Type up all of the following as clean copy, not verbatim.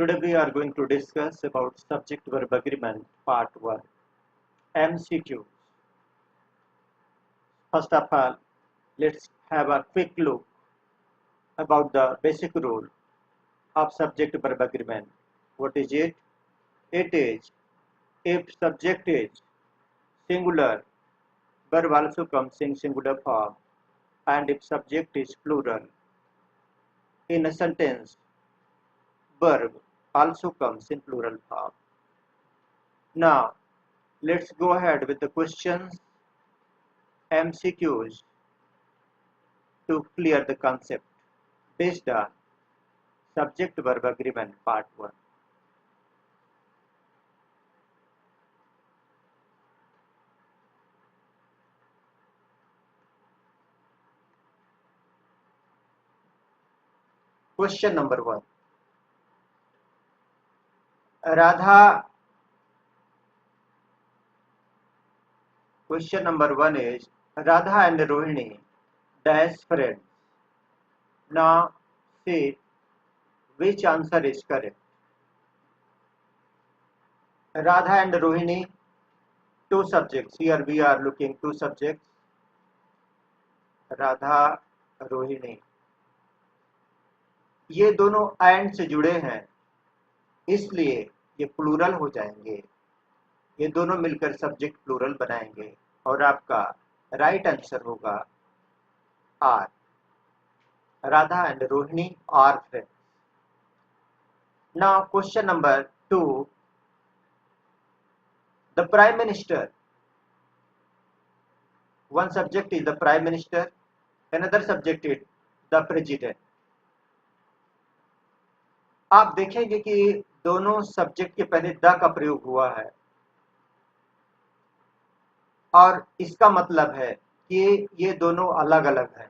Today we are going to discuss about subject verb agreement part 1 MCQ. First of all, let's have a quick look about the basic rule of subject verb agreement. What is it? It is if subject is singular, verb also comes in singular form, and if subject is plural. In a sentence, verb also comes in plural form. Now, let's go ahead with the questions, MCQs, to clear the concept based on subject verb agreement part 1. Question number 1. Radha. Question number 1 is Radha and Rohini dash friends. Now see which answer is correct. Radha and Rohini, two subjects. Here we are looking two subjects. Radha, Rohini. ये दोनों and से जुड़े हैं, इसलिए ये plural हो जाएंगे. ये दोनों मिलकर सब्जेक्ट प्लूरल बनाएंगे और आपका राइट आंसर होगा are. Radha and Rohini are friends. Now question number 2. The prime minister. One subject is the prime minister, another subject is the president. आप देखेंगे कि दोनों सब्जेक्ट के पहले द का प्रयोग हुआ है और इसका मतलब है कि ये दोनों अलग अलग हैं,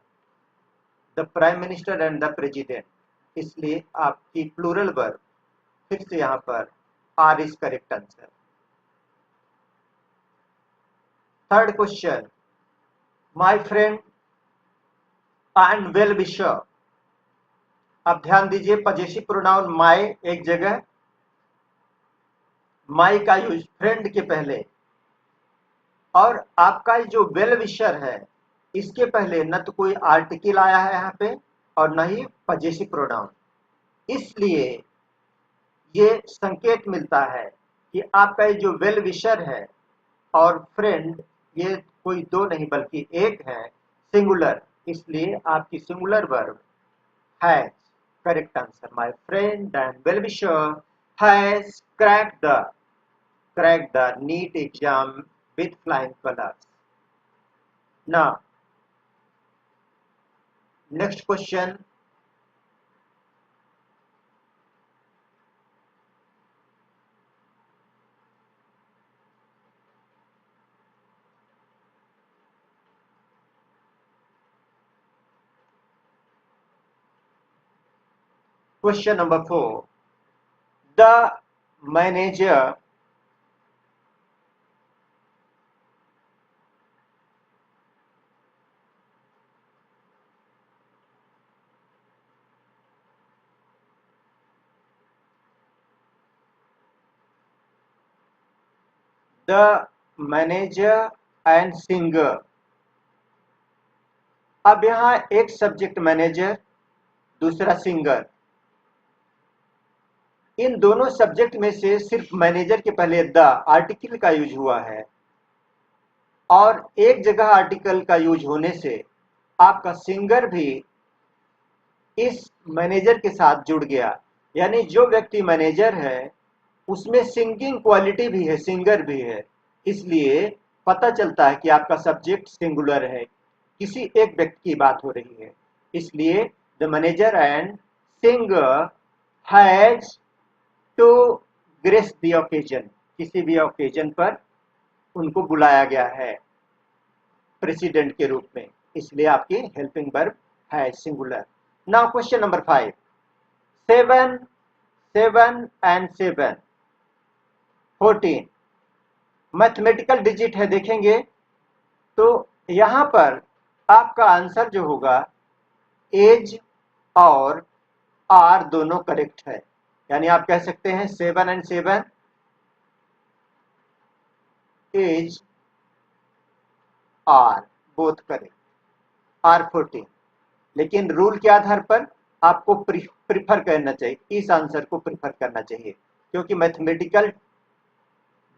the prime minister and the president. इसलिए आपकी प्लूरल वर्ब फिर से यहाँ पर are is correct answer. Third question. My friend and well wisher. अब ध्यान दीजिए, पजेसिव प्रोनाउन माय एक जगह, माय का यूज फ्रेंड के पहले, और आपका जो वेल विशर है इसके पहले न तो कोई आर्टिकल आया है यहाँ पे और न ही पजेसिव प्रोनाउन. इसलिए ये संकेत मिलता है कि आपका जो वेल विशर है और फ्रेंड ये कोई दो नहीं बल्कि एक है, सिंगुलर. इसलिए आपकी singular verb has correct answer. My friend and well wisher has cracked the NEET exam with flying colors. Now, next question. Question number 4. The manager and singer. अब यहाँ एक सब्जेक्ट मैनेजर, दूसरा सिंगर. इन दोनों subject में से सिर्फ manager के पहले द आर्टिकल का यूज हुआ है और एक जगह आर्टिकल का यूज होने से आपका सिंगर भी इस मैनेजर के साथ जुड़ गया. यानी जो व्यक्ति मैनेजर है उसमें सिंगिंग क्वालिटी भी है, सिंगर भी है. इसलिए पता चलता है कि आपका सब्जेक्ट सिंगुलर है, किसी एक व्यक्ति की बात हो रही है. इसलिए the manager and singer has to grace the occasion. किसी भी ओकेजन पर उनको बुलाया गया है प्रेसिडेंट के रूप में, इसलिए आपकी हेल्पिंग वर्ब है singular. Now question number 5. 7 and 7 14 mathematical digit है. देखेंगे तो यहां पर आपका आंसर जो होगा एज और आर दोनों करेक्ट है. यानी आप कह सकते हैं 7 and 7 is are, both correct, are 14। लेकिन रूल के आधार पर आपको प्रिफर करना चाहिए, इस आंसर को प्रिफर करना चाहिए, क्योंकि मैथमेटिकल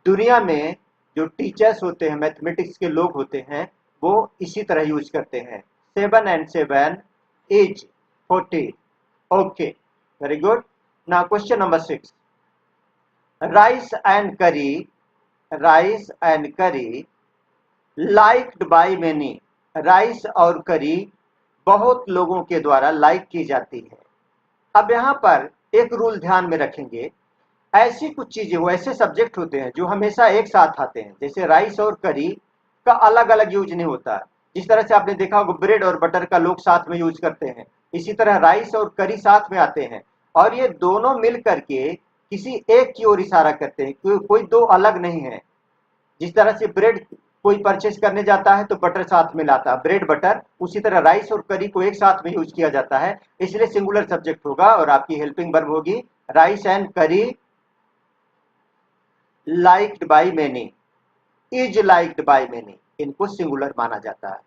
दुनिया में जो टीचर्स होते हैं, मैथमेटिक्स के लोग होते हैं, वो इसी तरह यूज करते हैं। 7 and 7 is 14। Okay, very good. Now question number 6, rice and करी लाइक्ड बाय मेनी, राइस और करी बहुत लोगों के द्वारा लाइक की जाती है। अब यहाँ पर एक रूल ध्यान में रखेंगे, ऐसी कुछ चीजें वो ऐसे सब्जेक्ट होते हैं जो हमेशा एक साथ आते हैं, जैसे राइस और करी का अलग अलग यूज नहीं होता। जिस तरह से आपने देखा होगा ब्रेड और बटर का लोग साथ में यूज करते हैं, इसी तरह राइस और करी साथ में आते हैं, और ये दोनों मिल करके किसी एक की ओर इशारा करते हैं, कोई दो अलग नहीं है। जिस तरह से ब्रेड कोई परचेस करने जाता है तो बटर साथ में लाता है, ब्रेड बटर, उसी तरह राइस और करी को एक साथ में यूज किया जाता है, इसलिए सिंगुलर सब्जेक्ट होगा और आपकी हेल्पिंग वर्ब होगी राइस एंड करी liked by many, is liked by many, इनको सिंगुलर माना जाता है।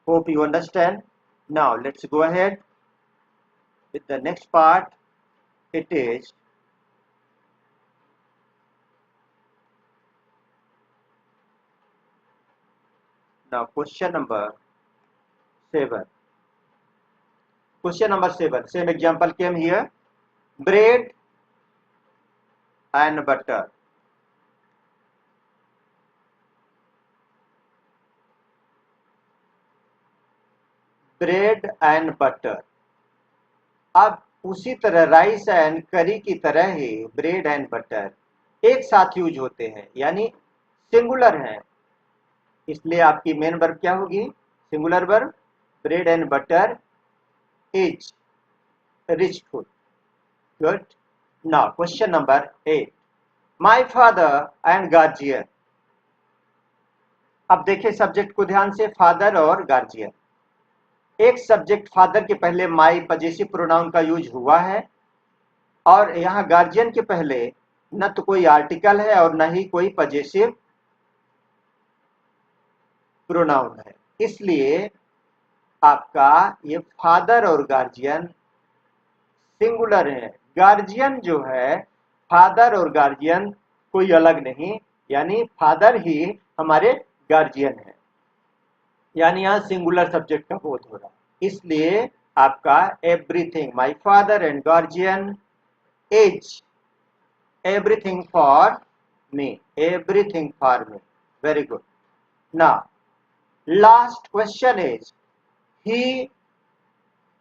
Hope you understand. Now let's go ahead with the next part. It is now question number 7. Question number 7, same example came here, bread and butter, bread and butter. अब उसी तरह rice and करी की तरह ही bread and butter एक साथ use होते हैं, यानी सिंगुलर हैं, इसलिए आपकी मेन वर्ब क्या होगी, singular verb, bread and butter is rich food. Good. Now question number 8, my father and guardian. अब देखिए सब्जेक्ट को ध्यान से, फादर और गार्जियन। एक सब्जेक्ट फादर के पहले माय पजेसिव प्रोनाउन का यूज हुआ है, और यहाँ गार्जियन के पहले न तो कोई आर्टिकल है और न ही कोई पजेसिव प्रोनाउन है, इसलिए आपका ये फादर और गार्जियन सिंगुलर है। गार्जियन जो है, फादर और गार्जियन कोई अलग नहीं, यानी फादर ही हमारे गार्जियन है, यानी यहाँ सिंगुलर सब्जेक्ट का बोध हो रहा है, इसलिए आपका everything, my father and guardian is everything for me, everything for me. Very good. Now last question is he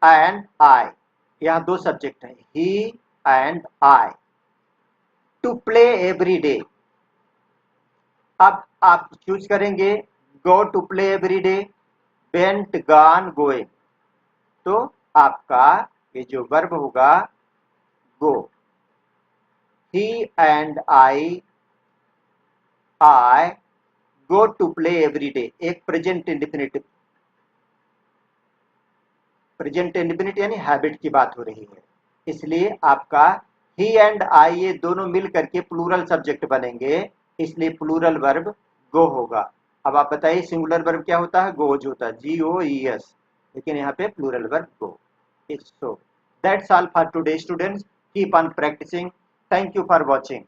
and I. यहाँ दो सब्जेक्ट हैं, he and I, to play every day. अब आप चूज करेंगे go to play every day, went, gone, going, तो आपका ये जो वर्ब होगा go. He and I go to play every day, एक प्रेजेंट इंडिफिनिट, प्रेजेंट इंडिफिनिट यानी हैबिट की बात हो रही है, इसलिए आपका ही एंड आई ये दोनों मिल करके प्लूरल सब्जेक्ट बनेंगे, इसलिए प्लूरल वर्ब गो होगा। अब आप बताइए सिंगुलर वर्ब क्या होता है, गोज होता है, GOES, लेकिन यहाँ पे plural verb go. So that's all for today students, keep on practising, thank you for watching.